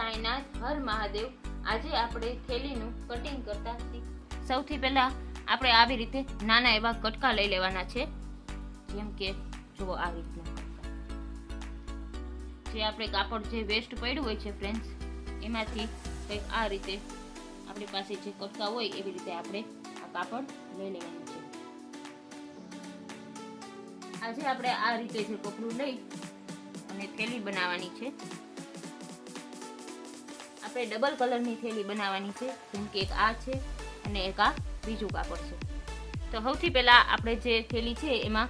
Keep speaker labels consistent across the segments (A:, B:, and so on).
A: સાંઈનાથ હર મહાદેવ। આજે આપણે થેલીનું કટિંગ કરતા સૌથી પહેલા આપણે આવી રીતે નાના એવા કટકા લઈ લેવાના છે। જેમ કે જુઓ આ રીતના કટકા, જે આપણે કાપડ જે વેસ્ટ પડ્યું હોય છે ફ્રેન્ડ્સ, એમાંથી કંઈક આ રીતે આપણી પાસે જે કટકા હોય એવી રીતે આપણે આ કાપડ લઈ લેવાનું છે। આજે આપણે આ રીતે જે કપડું લઈ અને થેલી બનાવવાની છે। આપણે ડબલ કલરની થેલી બનાવવાની છે, જેમ કે એક આ છે અને એક આ બીજું કાપડ છે। તો સૌથી પહેલા આપણે જે થેલી છે એમાં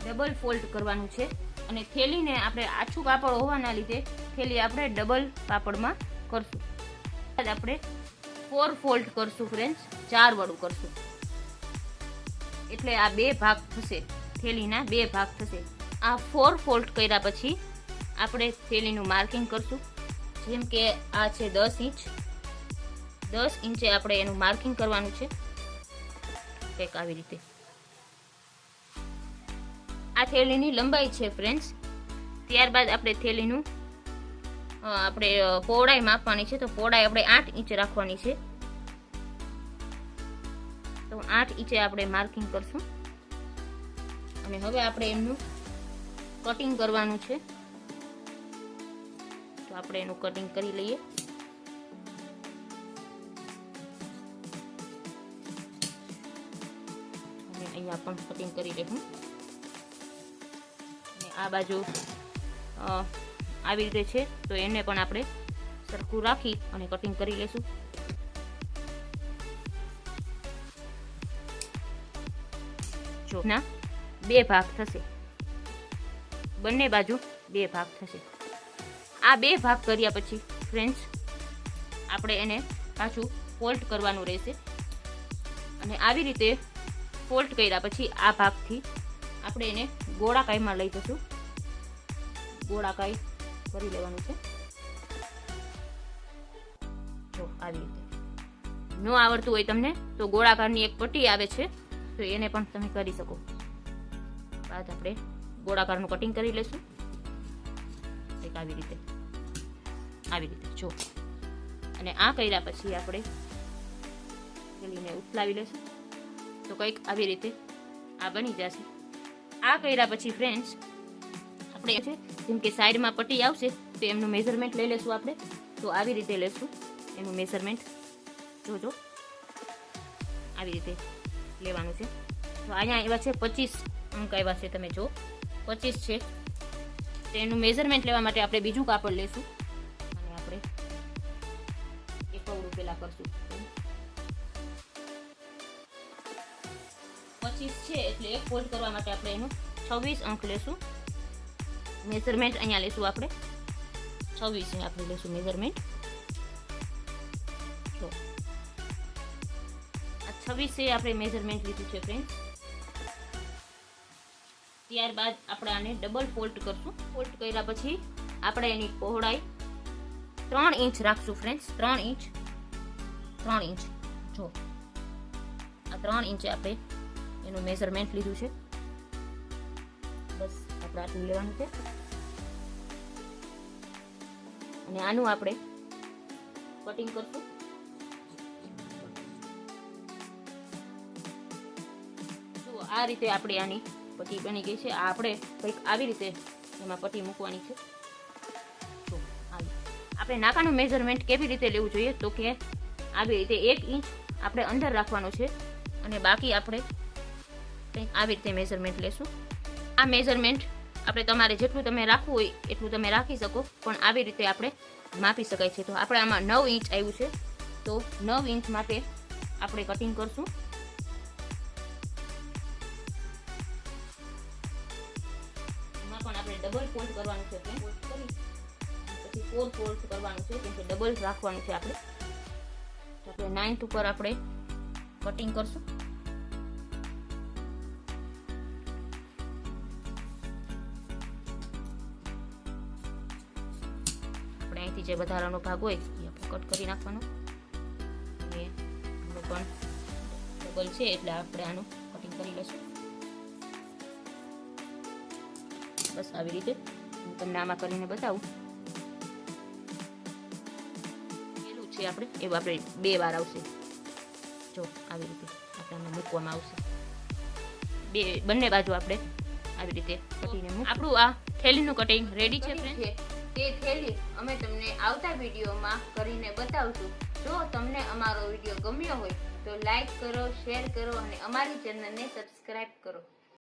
A: ડબલ ફોલ્ડ કરવાનું છે અને થેલીને આપણે આછું કાપડ હોવાના લીધે થેલી આપણે ડબલ કાપડમાં કરશું। આપણે 4 ફોલ્ડ કરશું ફ્રેન્ડ્સ, 4 વડું કરશું, એટલે આ 2 ભાગ થશે, થેલીના 2 ભાગ થશે। આ 4 ફોલ્ડ કર્યા પછી આપણે થેલીનું માર્કિંગ કરશું। જેમ કે આ છે 10 ઇંચ, 10 ઇંચે આપણે એનું માર્કિંગ કરવાનું છે કંઈક આવી રીતે। આ થેલીની લંબાઈ છે ફ્રેન્ડ્સ। ત્યારબાદ આપણે થેલીનું આપણે પહોળાઈ માપવાની છે, તો પહોળાઈ આપણે 8 ઇંચ રાખવાની છે, તો 8 ઇંચે આપણે માર્કિંગ કરશું। અને હવે આપણે એમનું કટિંગ કરવાનું છે, તો આપણે એનું કટિંગ કરી લઈએ। અને અહીંયા પણ કટિંગ કરી લઈશું। અને આ બાજુ આવી રીતે છે, તો એને પણ આપણે સરખું રાખી અને કટિંગ કરી લઈશું। જો ના 2 ભાગ થશે, બંને બાજુ 2 ભાગ થશે। આ 2 ભાગ કર્યા પછી ફ્રેન્ડ્સ આપણે એને પાછું ફોલ્ડ કરવાનું રહેશે। અને આવી રીતે ફોલ્ડ કર્યા પછી આ ભાગથી આપણે એને ગોળાકાઈમાં લઈ જશું। ગોળાકાઈ કરી લેવાનું છે, જો આવી રીતે। ન આવડતું હોય તમને તો ગોળાકારની એક પટ્ટી આવે છે, તો એને પણ તમે કરી શકો। બાદ આપણે ગોળાકારનું કટિંગ કરી લઈશું એક આવી રીતે જો। અને આ કર્યા પછી આપણે થેલીને ઉથલાવી લઈશું, તો કંઈક આવી રીતે આ બની જશે। આ કર્યા પછી ફ્રેન્ડ્સ આપણે છે જેમ કે સાઈડમાં પટ્ટી આવશે તો એમનું મેઝરમેન્ટ લઈ લેશું આપણે, તો આવી રીતે લેશું એનું મેઝરમેન્ટ, જોજો આવી રીતે લેવાનું છે। તો અહીંયા એવા છે 25 અંક આવ્યા છે, તમે જો 25 છે, તો એનું મેઝરમેન્ટ લેવા માટે આપણે બીજું કાપડ લેશું અને આપણે એક અવળું પેલા કરશું। 25 છે એટલે એક ફોલ્ડ કરવા માટે આપણે એનું 26 અંક લેશું મેઝરમેન્ટ। અહીંયા લેશું આપણે 26 આપણે લેશું મેઝરમેન્ટ, જો આ 26 આપણે મેઝરમેન્ટ લીધું છે ફ્રેન્ડ્સ। ત્યારબાદ આપણે આને ડબલ ફોલ્ડ કરશું। ફોલ્ડ કર્યા પછી આપણે એની પહોળાઈ 3 ઇંચ રાખશું ફ્રેન્ડ્સ, 3 ઇંચ જો આ 3 ઇંચે આપણે એનું મેઝરમેન્ટ લીધું છે। બસ આપણે આટલું લેવાનું છે અને આનું આપણે કટિંગ કરશું। જો આ રીતે આપણે આની પટ્ટી બની ગઈ છે। આપણે કંઈક આવી રીતે એમાં પટ્ટી મૂકવાની છે। તો આપણે નાકાનું મેઝરમેન્ટ કેવી રીતે લેવું જોઈએ, તો કે આવી રીતે 1 ઇંચ આપણે અંદર રાખવાનો છે અને બાકી આપણે કંઈક આવી રીતે મેઝરમેન્ટ લેશું। આ મેઝરમેન્ટ આપણે તમારે જેટલું તમે રાખવું હોય એટલું તમે રાખી શકો, પણ આવી રીતે આપણે માપી શકાય છે। તો આપણે આમાં 9 ઇંચ આવ્યું છે, તો 9 ઇંચ માટે આપણે કટિંગ કરશું। એમાં પણ આપણે ડબલ ફોલ્ડ કરવાનું છે, ફોલ્ડ કરી પછી 4 ફોલ્ડ કરવાનું છે, કેમ કે ડબલ રાખવાનું છે આપણે। તો આપણે 9th ઉપર આપણે કટિંગ કરશું। અહીંથી જે વધારાનો ભાગ હોય એ આપણે કટ કરી નાખવાનો, અને આનું પણ ડબલ છે એટલે આપણે આનું કટિંગ કરી લઈશું। બસ આવી રીતે હું તમને આમાં કરીને બતાવું। છે આપણે એવું આપણે 2 વાર આવશે. જો આવી રીતે આપણે મૂકવામાં આવશે. બંને બાજુ આપણે આવી રીતે કટીને મૂક. આપણું આ થેલીનું કટિંગ રેડી છે ફ્રેન્ડ. તે થેલી અમે તમને આવતા વિડીયોમાં કરીને બતાવશું. જો તમને અમારો વિડીયો ગમ્યો હોય તો લાઈક કરો, શેર કરો અને અમારી ચેનલને સબસ્ક્રાઇબ કરો.